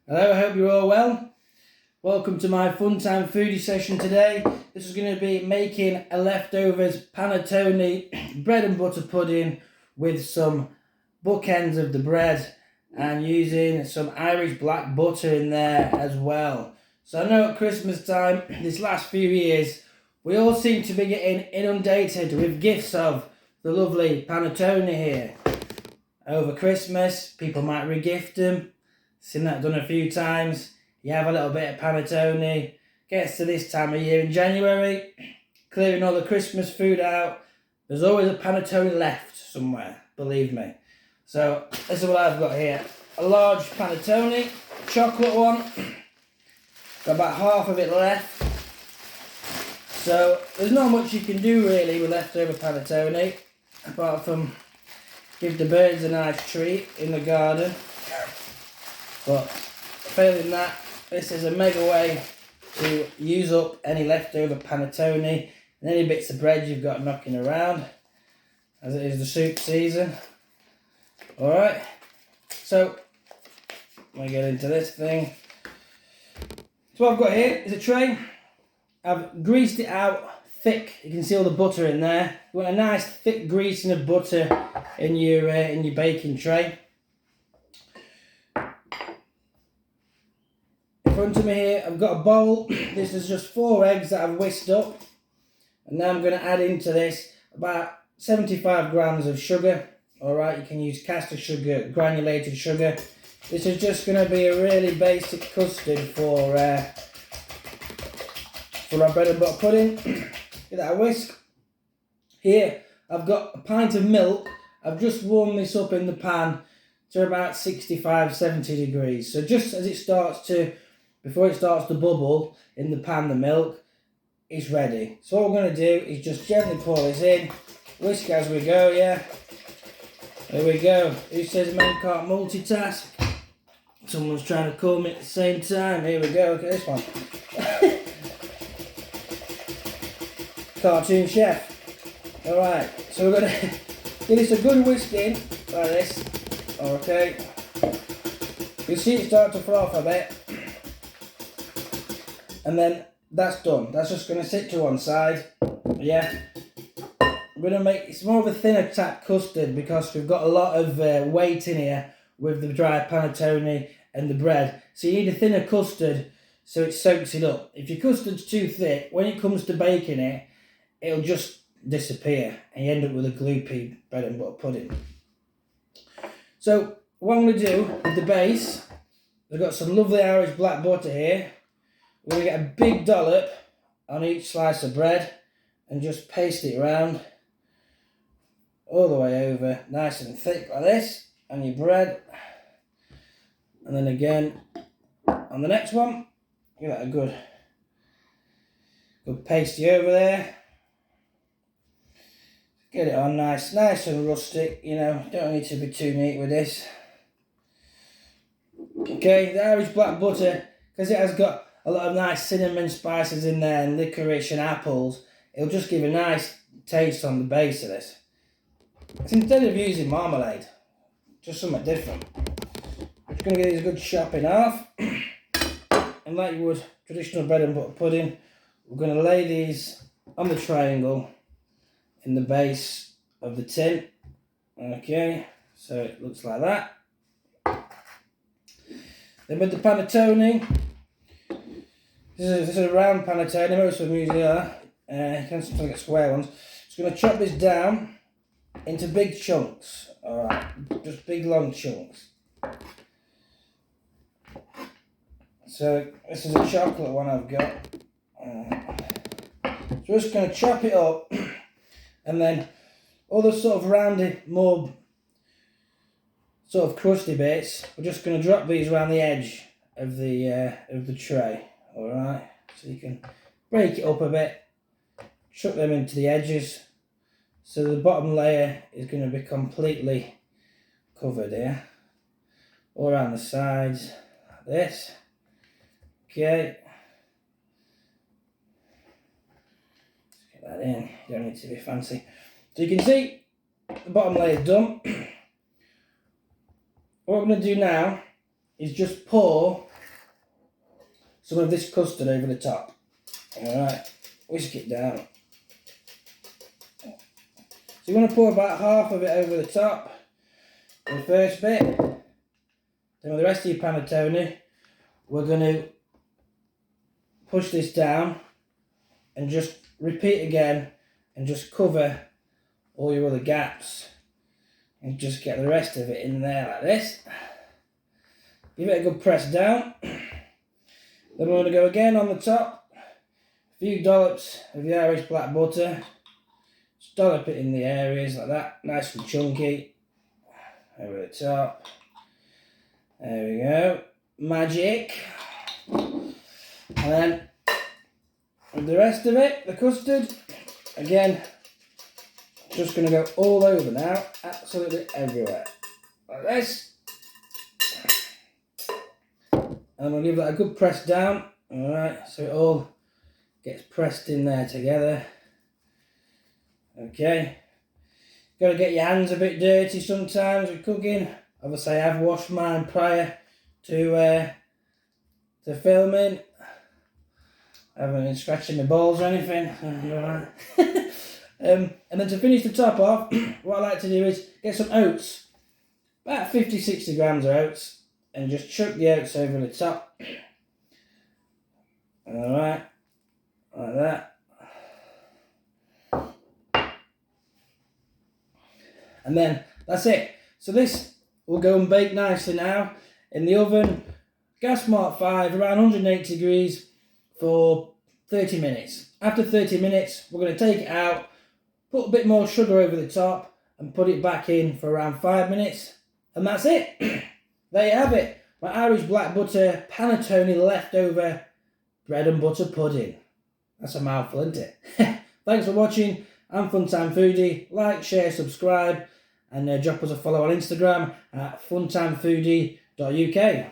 Hello, I hope you're all well. Welcome to my fun time foodie session today. This is going to be making a leftovers panettone bread and butter pudding with some bookends of the bread and using some Irish black butter in there as well. So I know at Christmas time, this last few years, we all seem to be getting inundated with gifts of the lovely panettone here. Over Christmas, people might regift them. Seen that done a few times. You have a little bit of panettone. Gets to this time of year in January, clearing all the Christmas food out. There's always a panettone left somewhere, believe me. So this is what I've got here. A large panettone, chocolate one. Got about half of it left. So there's not much you can do really with leftover panettone, apart from give the birds a nice treat in the garden. But failing that, this is a mega way to use up any leftover panettone and any bits of bread you've got knocking around, as it is the soup season. Alright, so let me get into this thing. So what I've got here is a tray. I've greased it out thick. You can see all the butter in there. You want a nice thick greasing of butter in your baking tray. In front of me here, I've got a bowl. This is just 4 eggs that I've whisked up. And now I'm going to add into this about 75 grams of sugar. Alright, you can use caster sugar, granulated sugar. This is just going to be a really basic custard for our bread and butter pudding. Give that a whisk. Here, I've got a pint of milk. I've just warmed this up in the pan to about 65-70 degrees. So just as it starts to, before it starts to bubble in the pan, the milk, it's ready. So what we're going to do is just gently pour this in, whisk as we go, yeah. There we go. Who says men can't multitask? Someone's trying to call me at the same time. Here we go, look at this one. Cartoon chef. Alright, so we're going to give this a good whisk in, like this. Okay. You see it start to froth a bit. And then that's done. That's just going to sit to one side. Yeah. We're going to make, it's more of a thinner type custard because we've got a lot of weight in here with the dry panettone and the bread. So you need a thinner custard so it soaks it up. If your custard's too thick, when it comes to baking it, it'll just disappear and you end up with a gloopy bread and butter pudding. So what I'm going to do with the base, I've got some lovely Irish black butter here. We're going to get a big dollop on each slice of bread and just paste it around all the way over, nice and thick like this, on your bread. And then again on the next one, give that a good pasty over there. Get it on nice and rustic, you know, don't need to be too neat with this. Okay, the Irish black butter, because it has got a lot of nice cinnamon spices in there and licorice and apples, it'll just give a nice taste on the base of this. So instead of using marmalade, just something different. I'm just going to give these a good chop in half. And like you would traditional bread and butter pudding, we're going to lay these on the triangle in the base of the tin. Okay, so it looks like that. Then with the panettone, this is a round panettone, most of them usually are. You can sometimes get square ones. Just going to chop this down into big chunks. Alright, just big long chunks. So this is a chocolate one I've got. So just going to chop it up, and then all the sort of rounded, more sort of crusty bits, we're just going to drop these around the edge of the tray. Alright, so you can break it up a bit, chuck them into the edges, so the bottom layer is going to be completely covered here, all around the sides, like this. Okay, let's get that in, you don't need to be fancy. So you can see the bottom layer is done. What we're going to do now is just pour some of this custard over the top. Alright, whisk it down. So you want to pour about half of it over the top, the first bit. Then with the rest of your panettone, we're going to push this down and just repeat again and just cover all your other gaps and just get the rest of it in there like this. Give it a good press down. Then we're going to go again on the top. A few dollops of the Irish black butter. Just dollop it in the areas like that, nice and chunky. Over the top. There we go. Magic. And then with the rest of it, the custard, again, just going to go all over now, absolutely everywhere. Like this. And we'll give that a good press down. Alright, so it all gets pressed in there together. Okay. Got to get your hands a bit dirty sometimes with cooking. Obviously I have washed mine prior to filming. I haven't been scratching my balls or anything. Alright. And then to finish the top off, what I like to do is get some oats. About 50-60 grams of oats. And just chuck the oats over the top. Alright. Like that. And then that's it. So this will go and bake nicely now in the oven. Gas mark 5, around 180 degrees for 30 minutes. After 30 minutes, we're going to take it out, put a bit more sugar over the top and put it back in for around 5 minutes. And that's it. There you have it. My Irish black butter panettone leftover bread and butter pudding. That's a mouthful, isn't it? Thanks for watching. I'm Funtime Foodie. Like, share, subscribe, and drop us a follow on Instagram at funtimefoodie.uk.